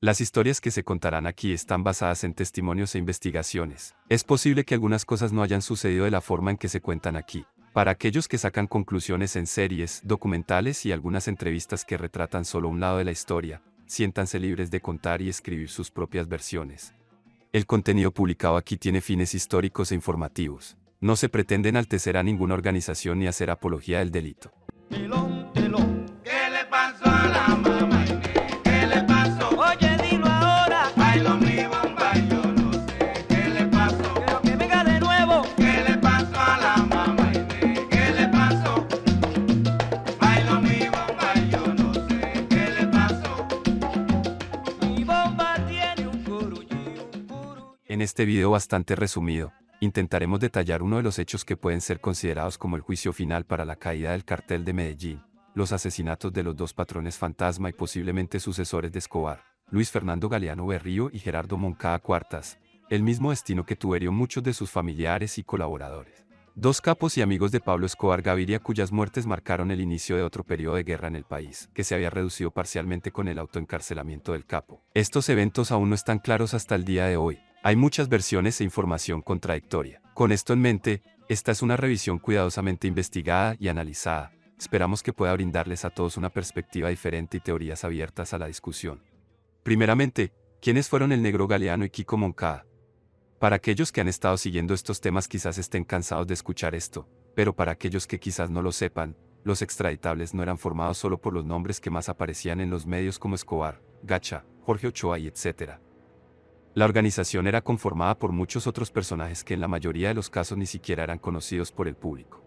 Las historias que se contarán aquí están basadas en testimonios e investigaciones. Es posible que algunas cosas no hayan sucedido de la forma en que se cuentan aquí. Para aquellos que sacan conclusiones en series, documentales y algunas entrevistas que retratan solo un lado de la historia, siéntanse libres de contar y escribir sus propias versiones. El contenido publicado aquí tiene fines históricos e informativos. No se pretende enaltecer a ninguna organización ni hacer apología del delito. Telón, telón. ¿Qué le pasó a la mamá Inés? ¿Qué le pasó? Oye, dilo ahora. Bailo mi bomba, yo no sé. ¿Qué le pasó? Quiero que venga de nuevo. ¿Qué le pasó a la mamá Inés? ¿Qué le pasó? Bailo mi bomba, yo no sé. ¿Qué le pasó? Mi bomba tiene un curulli, un curulli. En este video bastante resumido, intentaremos detallar uno de los hechos que pueden ser considerados como el juicio final para la caída del cartel de Medellín, los asesinatos de los dos patrones fantasma y posiblemente sucesores de Escobar, Luis Fernando Galeano Berrío y Gerardo Moncada Cuartas, el mismo destino que tuvieron muchos de sus familiares y colaboradores. Dos capos y amigos de Pablo Escobar Gaviria cuyas muertes marcaron el inicio de otro periodo de guerra en el país, que se había reducido parcialmente con el autoencarcelamiento del capo. Estos eventos aún no están claros hasta el día de hoy. Hay muchas versiones e información contradictoria. Con esto en mente, esta es una revisión cuidadosamente investigada y analizada. Esperamos que pueda brindarles a todos una perspectiva diferente y teorías abiertas a la discusión. Primeramente, ¿quiénes fueron el Negro Galeano y Kiko Moncada? Para aquellos que han estado siguiendo estos temas quizás estén cansados de escuchar esto, pero para aquellos que quizás no lo sepan, los extraditables no eran formados solo por los nombres que más aparecían en los medios como Escobar, Gacha, Jorge Ochoa y etc. La organización era conformada por muchos otros personajes que en la mayoría de los casos ni siquiera eran conocidos por el público.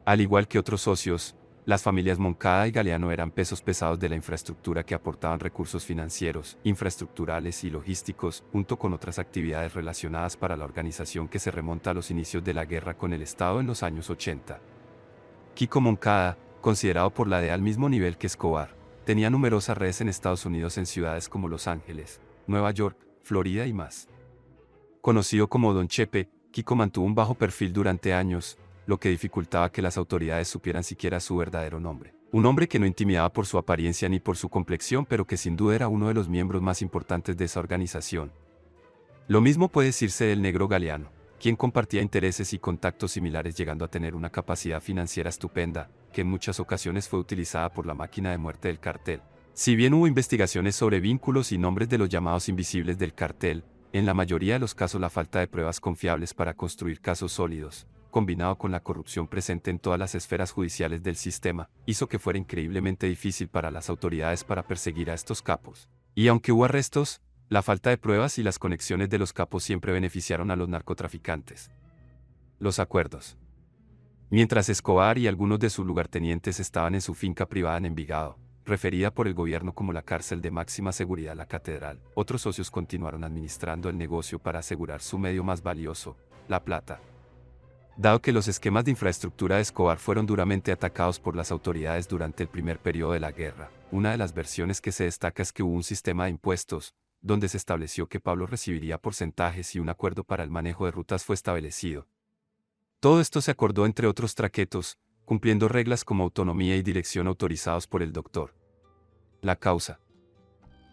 Al igual que otros socios, las familias Moncada y Galeano eran pesos pesados de la infraestructura que aportaban recursos financieros, infraestructurales y logísticos, junto con otras actividades relacionadas para la organización que se remonta a los inicios de la guerra con el Estado en los años 80. Kiko Moncada, considerado por la DEA al mismo nivel que Escobar, tenía numerosas redes en Estados Unidos en ciudades como Los Ángeles, Nueva York, Florida y más. Conocido como Don Chepe, Kiko mantuvo un bajo perfil durante años, lo que dificultaba que las autoridades supieran siquiera su verdadero nombre. Un hombre que no intimidaba por su apariencia ni por su complexión, pero que sin duda era uno de los miembros más importantes de esa organización. Lo mismo puede decirse del Negro Galeano, quien compartía intereses y contactos similares, llegando a tener una capacidad financiera estupenda, que en muchas ocasiones fue utilizada por la máquina de muerte del cartel. Si bien hubo investigaciones sobre vínculos y nombres de los llamados invisibles del cartel, en la mayoría de los casos la falta de pruebas confiables para construir casos sólidos, combinado con la corrupción presente en todas las esferas judiciales del sistema, hizo que fuera increíblemente difícil para las autoridades para perseguir a estos capos. Y aunque hubo arrestos, la falta de pruebas y las conexiones de los capos siempre beneficiaron a los narcotraficantes. Los acuerdos. Mientras Escobar y algunos de sus lugartenientes estaban en su finca privada en Envigado, referida por el gobierno como la cárcel de máxima seguridad La Catedral, otros socios continuaron administrando el negocio para asegurar su medio más valioso, la plata. Dado que los esquemas de infraestructura de Escobar fueron duramente atacados por las autoridades durante el primer periodo de la guerra, una de las versiones que se destaca es que hubo un sistema de impuestos, donde se estableció que Pablo recibiría porcentajes y un acuerdo para el manejo de rutas fue establecido. Todo esto se acordó entre otros traquetos, cumpliendo reglas como autonomía y dirección autorizados por el doctor. La causa.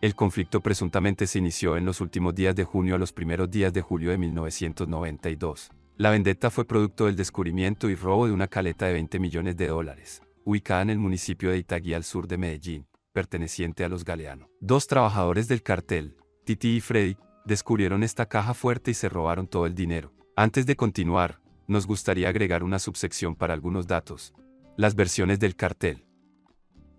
El conflicto presuntamente se inició en los últimos días de junio a los primeros días de julio de 1992. La vendetta fue producto del descubrimiento y robo de una caleta de $20 millones, ubicada en el municipio de Itagüí al sur de Medellín, perteneciente a los Galeano. Dos trabajadores del cartel, Titi y Freddy, descubrieron esta caja fuerte y se robaron todo el dinero. Antes de continuar, nos gustaría agregar una subsección para algunos datos. Las versiones del cartel.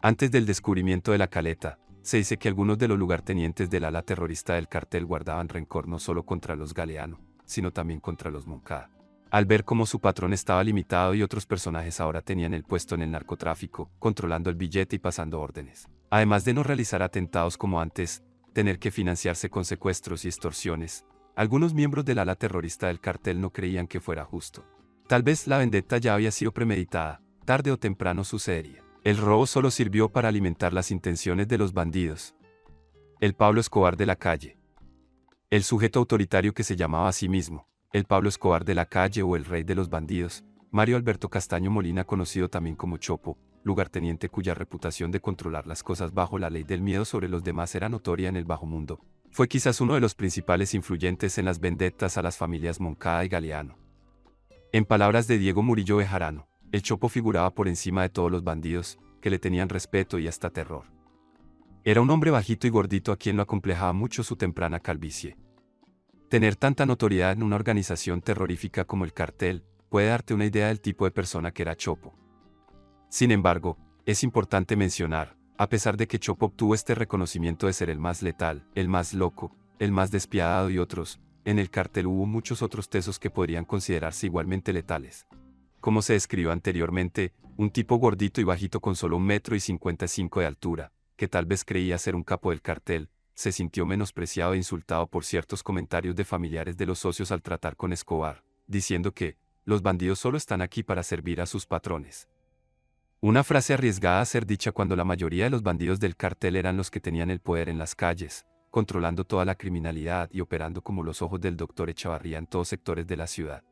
Antes del descubrimiento de la caleta, se dice que algunos de los lugartenientes del ala terrorista del cartel guardaban rencor no solo contra los Galeano, sino también contra los Moncada. Al ver cómo su patrón estaba limitado y otros personajes ahora tenían el puesto en el narcotráfico, controlando el billete y pasando órdenes. Además de no realizar atentados como antes, tener que financiarse con secuestros y extorsiones, algunos miembros del ala terrorista del cartel no creían que fuera justo. Tal vez la vendetta ya había sido premeditada, tarde o temprano sucedería. El robo solo sirvió para alimentar las intenciones de los bandidos. El Pablo Escobar de la calle. El sujeto autoritario que se llamaba a sí mismo, el Pablo Escobar de la calle o el rey de los bandidos, Mario Alberto Castaño Molina, conocido también como Chopo, lugarteniente cuya reputación de controlar las cosas bajo la ley del miedo sobre los demás era notoria en el bajo mundo, fue quizás uno de los principales influyentes en las vendettas a las familias Moncada y Galeano. En palabras de Diego Murillo Bejarano, el Chopo figuraba por encima de todos los bandidos, que le tenían respeto y hasta terror. Era un hombre bajito y gordito a quien lo acomplejaba mucho su temprana calvicie. Tener tanta notoriedad en una organización terrorífica como el cartel puede darte una idea del tipo de persona que era Chopo. Sin embargo, es importante mencionar, a pesar de que Chopo obtuvo este reconocimiento de ser el más letal, el más loco, el más despiadado y otros, en el cartel hubo muchos otros tesos que podrían considerarse igualmente letales. Como se describió anteriormente, un tipo gordito y bajito con solo 1,55 m de altura, que tal vez creía ser un capo del cartel, se sintió menospreciado e insultado por ciertos comentarios de familiares de los socios al tratar con Escobar, diciendo que los bandidos solo están aquí para servir a sus patrones. Una frase arriesgada a ser dicha cuando la mayoría de los bandidos del cartel eran los que tenían el poder en las calles, controlando toda la criminalidad y operando como los ojos del doctor Echavarría en todos sectores de la ciudad.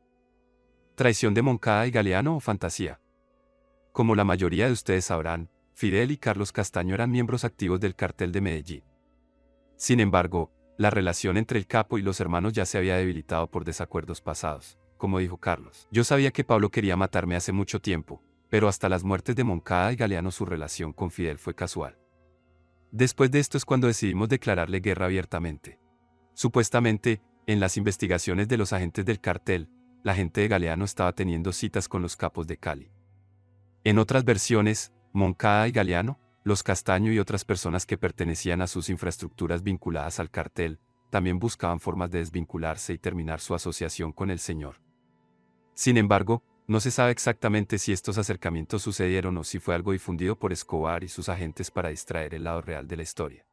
¿Traición de Moncada y Galeano o fantasía? Como la mayoría de ustedes sabrán, Fidel y Carlos Castaño eran miembros activos del cartel de Medellín. Sin embargo, la relación entre el capo y los hermanos ya se había debilitado por desacuerdos pasados, como dijo Carlos. Yo sabía que Pablo quería matarme hace mucho tiempo, pero hasta las muertes de Moncada y Galeano su relación con Fidel fue casual. Después de esto es cuando decidimos declararle guerra abiertamente. Supuestamente, en las investigaciones de los agentes del cartel, la gente de Galeano estaba teniendo citas con los capos de Cali. En otras versiones, Moncada y Galeano, los Castaño y otras personas que pertenecían a sus infraestructuras vinculadas al cartel, también buscaban formas de desvincularse y terminar su asociación con el señor. Sin embargo, no se sabe exactamente si estos acercamientos sucedieron o si fue algo difundido por Escobar y sus agentes para distraer el lado real de la historia.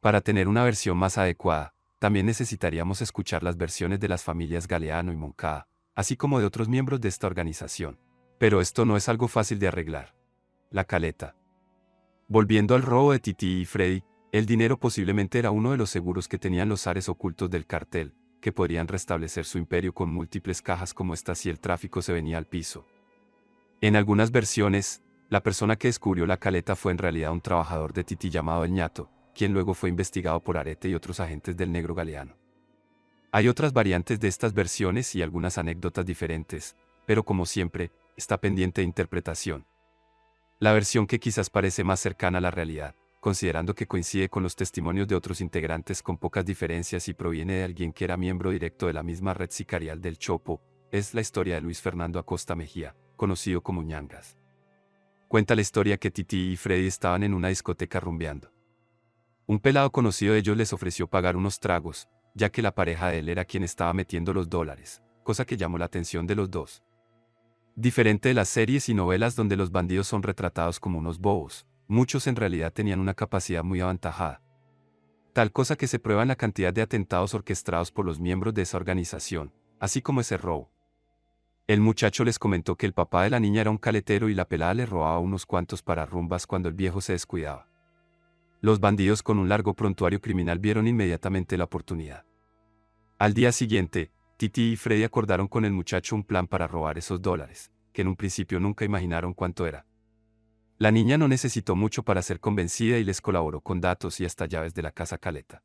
Para tener una versión más adecuada, también necesitaríamos escuchar las versiones de las familias Galeano y Moncada, así como de otros miembros de esta organización. Pero esto no es algo fácil de arreglar. La caleta. Volviendo al robo de Titi y Freddy, el dinero posiblemente era uno de los seguros que tenían los zares ocultos del cartel, que podrían restablecer su imperio con múltiples cajas como esta si el tráfico se venía al piso. En algunas versiones, la persona que descubrió la caleta fue en realidad un trabajador de Titi llamado El Ñato, quien luego fue investigado por Arete y otros agentes del Negro Galeano. Hay otras variantes de estas versiones y algunas anécdotas diferentes, pero como siempre, está pendiente de interpretación. La versión que quizás parece más cercana a la realidad, considerando que coincide con los testimonios de otros integrantes con pocas diferencias y proviene de alguien que era miembro directo de la misma red sicarial del Chopo, es la historia de Luis Fernando Acosta Mejía, conocido como Ñangas. Cuenta la historia que Titi y Freddy estaban en una discoteca rumbeando. Un pelado conocido de ellos les ofreció pagar unos tragos, ya que la pareja de él era quien estaba metiendo los dólares, cosa que llamó la atención de los dos. Diferente de las series y novelas donde los bandidos son retratados como unos bobos, muchos en realidad tenían una capacidad muy aventajada. Tal cosa que se prueba en la cantidad de atentados orquestados por los miembros de esa organización, así como ese robo. El muchacho les comentó que el papá de la niña era un caletero y la pelada le robaba unos cuantos para rumbas cuando el viejo se descuidaba. Los bandidos con un largo prontuario criminal vieron inmediatamente la oportunidad. Al día siguiente, Titi y Freddy acordaron con el muchacho un plan para robar esos dólares, que en un principio nunca imaginaron cuánto era. La niña no necesitó mucho para ser convencida y les colaboró con datos y hasta llaves de la casa Caleta.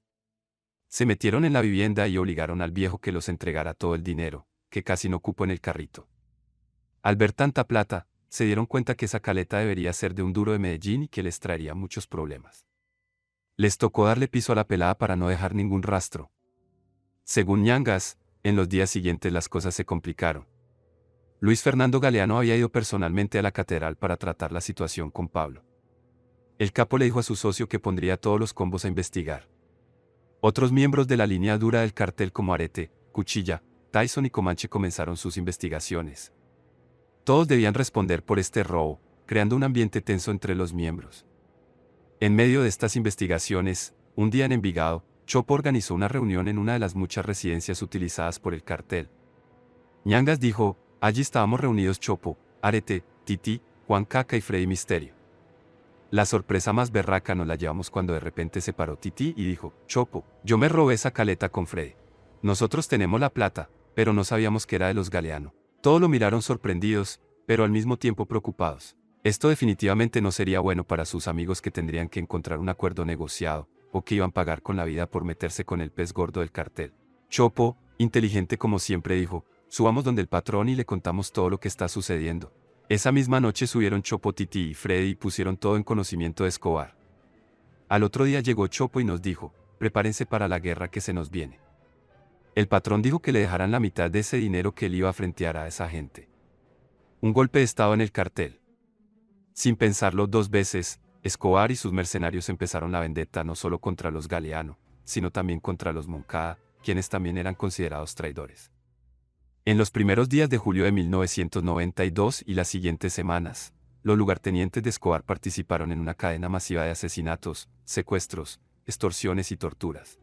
Se metieron en la vivienda y obligaron al viejo que los entregara todo el dinero, que casi no cupo en el carrito. Al ver tanta plata, se dieron cuenta que esa caleta debería ser de un duro de Medellín y que les traería muchos problemas. Les tocó darle piso a la pelada para no dejar ningún rastro. Según Ñangas, en los días siguientes las cosas se complicaron. Luis Fernando Galeano había ido personalmente a la catedral para tratar la situación con Pablo. El capo le dijo a su socio que pondría todos los combos a investigar. Otros miembros de la línea dura del cartel como Arete, Cuchilla, Tyson y Comanche comenzaron sus investigaciones. Todos debían responder por este robo, creando un ambiente tenso entre los miembros. En medio de estas investigaciones, un día en Envigado, Chopo organizó una reunión en una de las muchas residencias utilizadas por el cartel. Ñangas dijo: allí estábamos reunidos Chopo, Arete, Titi, Juan Caca y Freddy Misterio. La sorpresa más berraca nos la llevamos cuando de repente se paró Titi y dijo: Chopo, yo me robé esa caleta con Freddy. Nosotros tenemos la plata, pero no sabíamos que era de los Galeano. Todos lo miraron sorprendidos, pero al mismo tiempo preocupados. Esto definitivamente no sería bueno para sus amigos que tendrían que encontrar un acuerdo negociado, o que iban a pagar con la vida por meterse con el pez gordo del cartel. Chopo, inteligente como siempre, dijo, subamos donde el patrón y le contamos todo lo que está sucediendo. Esa misma noche subieron Chopo, Titi y Freddy y pusieron todo en conocimiento de Escobar. Al otro día llegó Chopo y nos dijo, prepárense para la guerra que se nos viene. El patrón dijo que le dejaran la mitad de ese dinero que él iba a frentear a esa gente. Un golpe de estado en el cartel. Sin pensarlo dos veces, Escobar y sus mercenarios empezaron la vendetta no solo contra los Galeano, sino también contra los Moncada, quienes también eran considerados traidores. En los primeros días de julio de 1992 y las siguientes semanas, los lugartenientes de Escobar participaron en una cadena masiva de asesinatos, secuestros, extorsiones y torturas.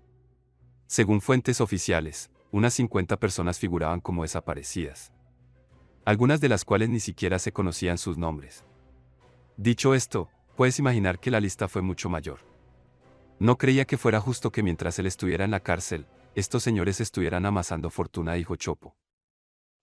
Según fuentes oficiales, unas 50 personas figuraban como desaparecidas, algunas de las cuales ni siquiera se conocían sus nombres. Dicho esto, puedes imaginar que la lista fue mucho mayor. No creía que fuera justo que mientras él estuviera en la cárcel, estos señores estuvieran amasando fortuna, dijo Chopo.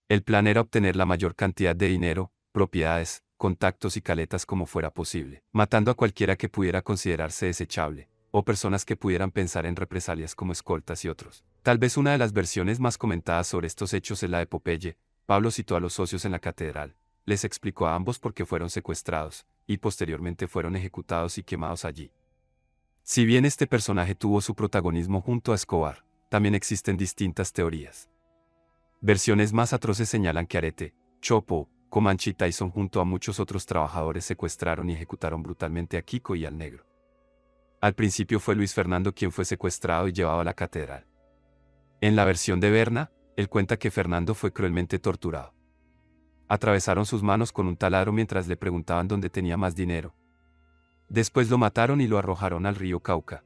El plan era obtener la mayor cantidad de dinero, propiedades, contactos y caletas como fuera posible, matando a cualquiera que pudiera considerarse desechable, o personas que pudieran pensar en represalias como escoltas y otros. Tal vez una de las versiones más comentadas sobre estos hechos es la de Popeye. Pablo citó a los socios en la catedral, les explicó a ambos por qué fueron secuestrados, y posteriormente fueron ejecutados y quemados allí. Si bien este personaje tuvo su protagonismo junto a Escobar, también existen distintas teorías. Versiones más atroces señalan que Arete, Chopo, Comanche y Tyson junto a muchos otros trabajadores secuestraron y ejecutaron brutalmente a Kiko y al Negro. Al principio fue Luis Fernando quien fue secuestrado y llevado a la catedral. En la versión de Berna, él cuenta que Fernando fue cruelmente torturado. Atravesaron sus manos con un taladro mientras le preguntaban dónde tenía más dinero. Después lo mataron y lo arrojaron al río Cauca.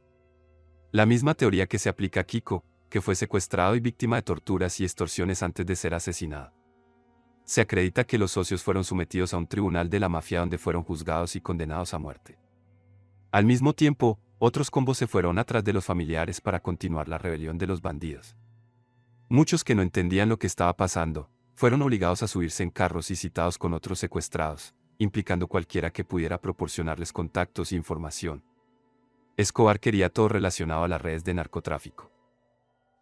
La misma teoría que se aplica a Kiko, que fue secuestrado y víctima de torturas y extorsiones antes de ser asesinado. Se acredita que los socios fueron sometidos a un tribunal de la mafia donde fueron juzgados y condenados a muerte. Al mismo tiempo, otros combos se fueron atrás de los familiares para continuar la rebelión de los bandidos. Muchos que no entendían lo que estaba pasando, fueron obligados a subirse en carros y citados con otros secuestrados, implicando cualquiera que pudiera proporcionarles contactos e información. Escobar quería todo relacionado a las redes de narcotráfico.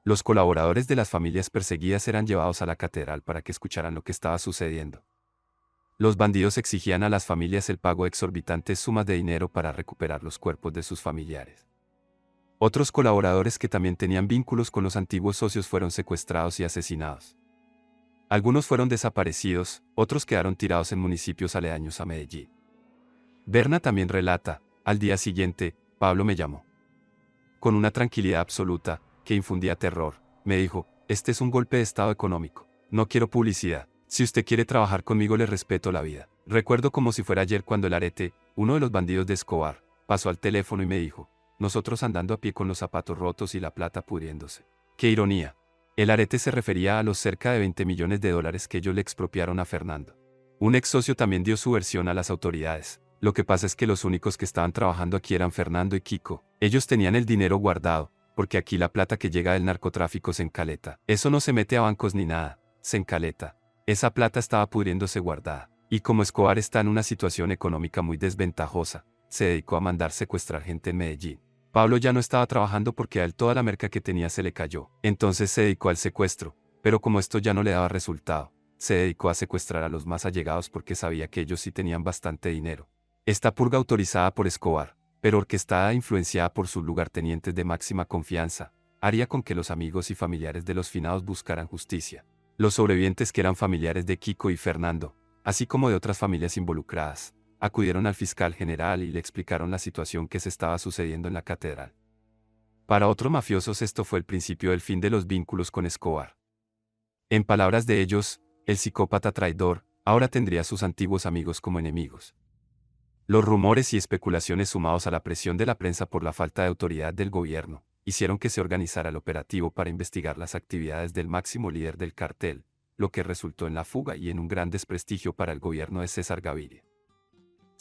Los colaboradores de las familias perseguidas eran llevados a la catedral para que escucharan lo que estaba sucediendo. Los bandidos exigían a las familias el pago de exorbitantes sumas de dinero para recuperar los cuerpos de sus familiares. Otros colaboradores que también tenían vínculos con los antiguos socios fueron secuestrados y asesinados. Algunos fueron desaparecidos, otros quedaron tirados en municipios aledaños a Medellín. Berna también relata, al día siguiente, Pablo me llamó. Con una tranquilidad absoluta, que infundía terror, me dijo, este es un golpe de estado económico, no quiero publicidad, si usted quiere trabajar conmigo le respeto la vida. Recuerdo como si fuera ayer cuando el Arete, uno de los bandidos de Escobar, pasó al teléfono y me dijo, nosotros andando a pie con los zapatos rotos y la plata pudriéndose. ¡Qué ironía! El Arete se refería a los cerca de 20 millones de dólares que ellos le expropiaron a Fernando. Un ex socio también dio su versión a las autoridades. Lo que pasa es que los únicos que estaban trabajando aquí eran Fernando y Kiko. Ellos tenían el dinero guardado, porque aquí la plata que llega del narcotráfico se encaleta. Eso no se mete a bancos ni nada, se encaleta. Esa plata estaba pudriéndose guardada. Y como Escobar está en una situación económica muy desventajosa, se dedicó a mandar secuestrar gente en Medellín. Pablo ya no estaba trabajando porque a él toda la merca que tenía se le cayó. Entonces se dedicó al secuestro, pero como esto ya no le daba resultado, se dedicó a secuestrar a los más allegados porque sabía que ellos sí tenían bastante dinero. Esta purga autorizada por Escobar, pero orquestada e influenciada por sus lugartenientes de máxima confianza, haría con que los amigos y familiares de los finados buscaran justicia. Los sobrevivientes que eran familiares de Kiko y Fernando, así como de otras familias involucradas, acudieron al fiscal general y le explicaron la situación que se estaba sucediendo en la catedral. Para otros mafiosos esto fue el principio del fin de los vínculos con Escobar. En palabras de ellos, el psicópata traidor, ahora tendría a sus antiguos amigos como enemigos. Los rumores y especulaciones sumados a la presión de la prensa por la falta de autoridad del gobierno, hicieron que se organizara el operativo para investigar las actividades del máximo líder del cartel, lo que resultó en la fuga y en un gran desprestigio para el gobierno de César Gaviria.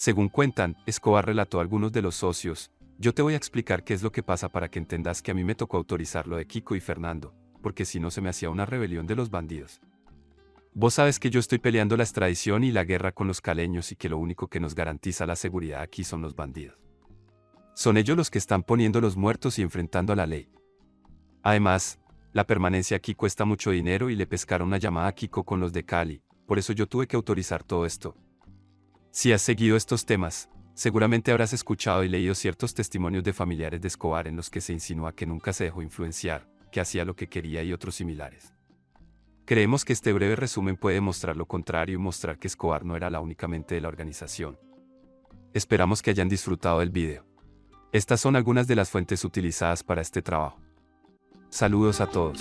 Según cuentan, Escobar relató a algunos de los socios, yo te voy a explicar qué es lo que pasa para que entendas que a mí me tocó autorizar lo de Kiko y Fernando, porque si no se me hacía una rebelión de los bandidos. Vos sabes que yo estoy peleando la extradición y la guerra con los caleños y que lo único que nos garantiza la seguridad aquí son los bandidos. Son ellos los que están poniendo los muertos y enfrentando a la ley. Además, la permanencia aquí cuesta mucho dinero y le pescaron una llamada a Kiko con los de Cali, por eso yo tuve que autorizar todo esto. Si has seguido estos temas, seguramente habrás escuchado y leído ciertos testimonios de familiares de Escobar en los que se insinúa que nunca se dejó influenciar, que hacía lo que quería y otros similares. Creemos que este breve resumen puede mostrar lo contrario y mostrar que Escobar no era la única mente de la organización. Esperamos que hayan disfrutado del video. Estas son algunas de las fuentes utilizadas para este trabajo. Saludos a todos.